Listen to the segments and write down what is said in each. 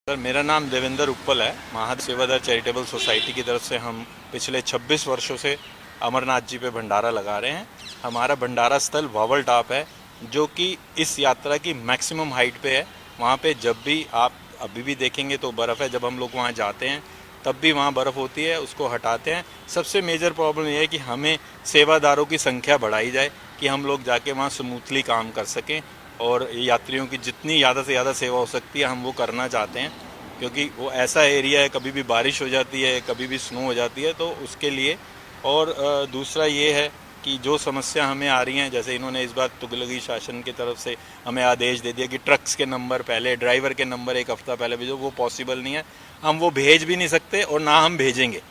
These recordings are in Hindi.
सर, मेरा नाम देवेंद्र उप्पल है। महादेव सेवादार चैरिटेबल सोसाइटी की तरफ से हम पिछले 26 वर्षों से अमरनाथ जी पे भंडारा लगा रहे हैं। हमारा भंडारा स्थल वावल टॉप है, जो कि इस यात्रा की मैक्सिमम हाइट पे है। वहाँ पे जब भी आप अभी भी देखेंगे तो बर्फ़ है। जब हम लोग वहाँ जाते हैं तब भी वहाँ बर्फ़ होती है, उसको हटाते हैं। सबसे मेजर प्रॉब्लम यह है कि हमें सेवादारों की संख्या बढ़ाई जाए कि हम लोग जाके वहाँ स्मूथली काम कर सकें, और यात्रियों की जितनी ज़्यादा से ज़्यादा सेवा हो सकती है हम वो करना चाहते हैं, क्योंकि वो ऐसा एरिया है, कभी भी बारिश हो जाती है, कभी भी स्नो हो जाती है, तो उसके लिए। और दूसरा ये है कि जो समस्या हमें आ रही हैं, जैसे इन्होंने इस बार तुगलकी शासन की तरफ से हमें आदेश दे दिया कि ट्रक्स के नंबर पहले, ड्राइवर के नंबर एक हफ्ता पहले भेजो। वो पॉसिबल नहीं है, हम वो भेज भी नहीं सकते और ना हम भेजेंगे।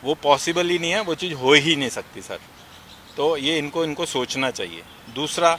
वो पॉसिबल ही नहीं है, वो चीज़ हो ही नहीं सकती सर। तो ये इनको सोचना चाहिए। दूसरा,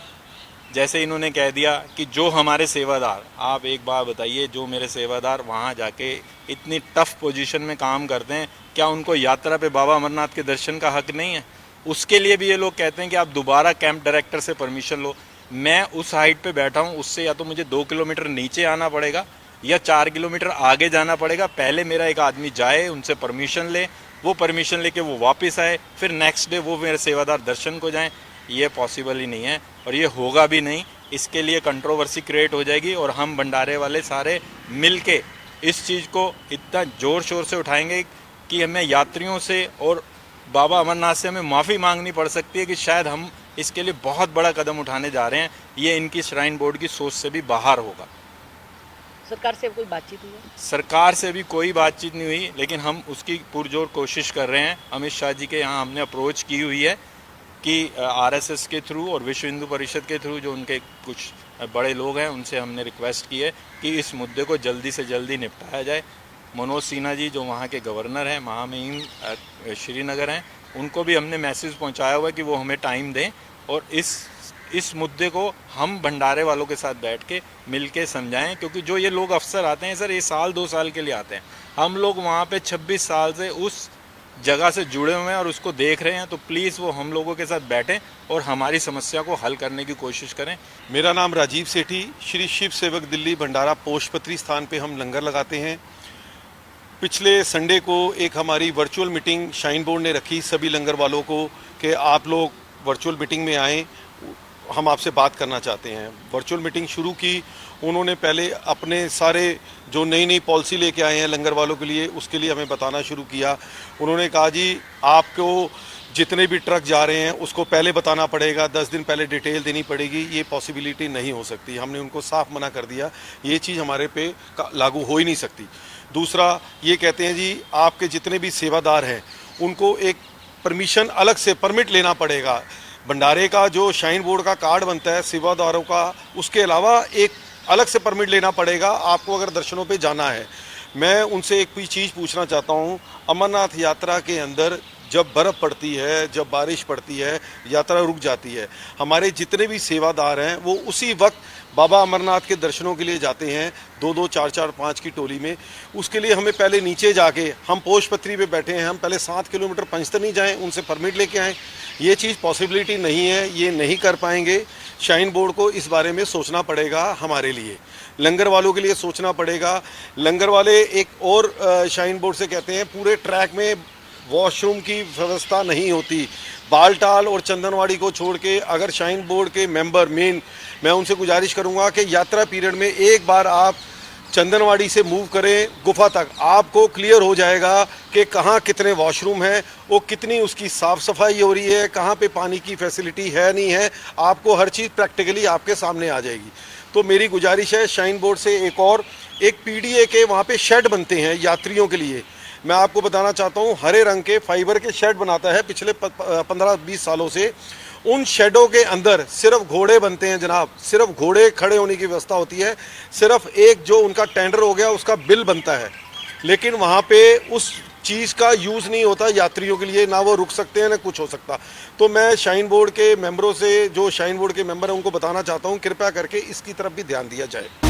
जैसे इन्होंने कह दिया कि जो हमारे सेवादार, आप एक बात बताइए, जो मेरे सेवादार वहाँ जाके इतनी टफ पोजीशन में काम करते हैं, क्या उनको यात्रा पे बाबा अमरनाथ के दर्शन का हक नहीं है? उसके लिए भी ये लोग कहते हैं कि आप दोबारा कैंप डायरेक्टर से परमिशन लो। मैं उस हाइट पे बैठा हूँ, उससे या तो मुझे 2 किलोमीटर नीचे आना पड़ेगा या 4 किलोमीटर आगे जाना पड़ेगा। पहले मेरा एक आदमी जाए, उनसे परमिशन ले, वो परमिशन लेके वो वापस आए, फिर नेक्स्ट डे वो मेरे सेवादार दर्शन को जाएँ। ये पॉसिबल ही नहीं है और ये होगा भी नहीं। इसके लिए कंट्रोवर्सी क्रिएट हो जाएगी और हम भंडारे वाले सारे मिल के इस चीज़ को इतना ज़ोर शोर से उठाएंगे कि हमें यात्रियों से और बाबा अमरनाथ से हमें माफ़ी मांगनी पड़ सकती है कि शायद हम इसके लिए बहुत बड़ा कदम उठाने जा रहे हैं। ये इनकी श्राइन बोर्ड की सोच से भी बाहर होगा। सरकार से कोई बातचीत हुई है? सरकार से भी कोई बातचीत नहीं हुई, लेकिन हम उसकी पुरजोर कोशिश कर रहे हैं। अमित शाह जी के यहाँ हमने अप्रोच की हुई है कि आरएसएस के थ्रू और विश्व हिंदू परिषद के थ्रू, जो उनके कुछ बड़े लोग हैं, उनसे हमने रिक्वेस्ट की है कि इस मुद्दे को जल्दी से जल्दी निपटाया जाए। मनोज सिन्हा जी, जो वहाँ के गवर्नर हैं, महामहिम श्रीनगर हैं, उनको भी हमने मैसेज पहुँचाया हुआ है कि वो हमें टाइम दें और इस मुद्दे को हम भंडारे वालों के साथ बैठ के मिल के समझाएँ। क्योंकि जो ये लोग अफसर आते हैं सर, ये साल 2 साल के लिए आते हैं। हम लोग वहाँ पे 26 साल से उस जगह से जुड़े हुए हैं और उसको देख रहे हैं, तो प्लीज़ वो हम लोगों के साथ बैठें और हमारी समस्या को हल करने की कोशिश करें। मेरा नाम राजीव सेठी, श्री शिव सेवक दिल्ली भंडारा पोषपत्री स्थान पे हम लंगर लगाते हैं। पिछले संडे को एक हमारी वर्चुअल मीटिंग शाइन बोर्ड ने रखी सभी लंगर वालों को कि आप लोग वर्चुअल मीटिंग में आएँ, हम आपसे बात करना चाहते हैं। वर्चुअल मीटिंग शुरू की। उन्होंने पहले अपने सारे जो नई नई पॉलिसी लेके आए हैं लंगर वालों के लिए, उसके लिए हमें बताना शुरू किया। उन्होंने कहा जी, आपको जितने भी ट्रक जा रहे हैं उसको पहले बताना पड़ेगा, 10 दिन पहले डिटेल देनी पड़ेगी। ये पॉसिबिलिटी नहीं हो सकती। हमने उनको साफ मना कर दिया, ये चीज़ हमारे पे लागू हो ही नहीं सकती। दूसरा, ये कहते हैं जी आपके जितने भी सेवादार हैं उनको एक परमिशन अलग से परमिट लेना पड़ेगा। भंडारे का जो शाइन बोर्ड का कार्ड बनता है सेवादारों का, उसके अलावा एक अलग से परमिट लेना पड़ेगा आपको अगर दर्शनों पे जाना है। मैं उनसे एक भी चीज़ पूछना चाहता हूँ, अमरनाथ यात्रा के अंदर जब बर्फ़ पड़ती है, जब बारिश पड़ती है, यात्रा रुक जाती है। हमारे जितने भी सेवादार हैं वो उसी वक्त बाबा अमरनाथ के दर्शनों के लिए जाते हैं, 2-2, 4-4, 5 की टोली में। उसके लिए हमें पहले नीचे जाके, हम पोषपत्री पे बैठे हैं, हम पहले 7 किलोमीटर पंचतनी जाएं, उनसे परमिट लेके आएँ। ये चीज़ पॉसिबिलिटी नहीं है, ये नहीं कर पाएंगे। शाइन बोर्ड को इस बारे में सोचना पड़ेगा, हमारे लिए, लंगर वालों के लिए सोचना पड़ेगा। लंगर वाले एक और शाइन बोर्ड से कहते हैं पूरे ट्रैक में वॉशरूम की व्यवस्था नहीं होती। बालटाल और चंदनवाड़ी को छोड़ के अगर शाइन बोर्ड के मेंबर मेन, मैं उनसे गुजारिश करूंगा कि यात्रा पीरियड में एक बार आप चंदनवाड़ी से मूव करें गुफा तक, आपको क्लियर हो जाएगा कि कहाँ कितने वॉशरूम हैं, वो कितनी उसकी साफ़ सफाई हो रही है, कहाँ पे पानी की फैसिलिटी है नहीं है। आपको हर चीज़ प्रैक्टिकली आपके सामने आ जाएगी। तो मेरी गुजारिश है शाइन बोर्ड से, एक पीडीए के वहाँ पे शेड बनते हैं यात्रियों के लिए। मैं आपको बताना चाहता हूँ, हरे रंग के फाइबर के शेड बनाता है पिछले 15-20 सालों से। उन शेडों के अंदर सिर्फ घोड़े बनते हैं जनाब, सिर्फ घोड़े खड़े होने की व्यवस्था होती है। सिर्फ एक जो उनका टेंडर हो गया उसका बिल बनता है, लेकिन वहाँ पे उस चीज़ का यूज़ नहीं होता यात्रियों के लिए, ना वो रुक सकते हैं ना कुछ हो सकता। तो मैं शाइन बोर्ड के मेंबरों से, जो शाइन बोर्ड के मेंबर हैं, उनको बताना चाहता हूँ कृपया करके इसकी तरफ भी ध्यान दिया जाए।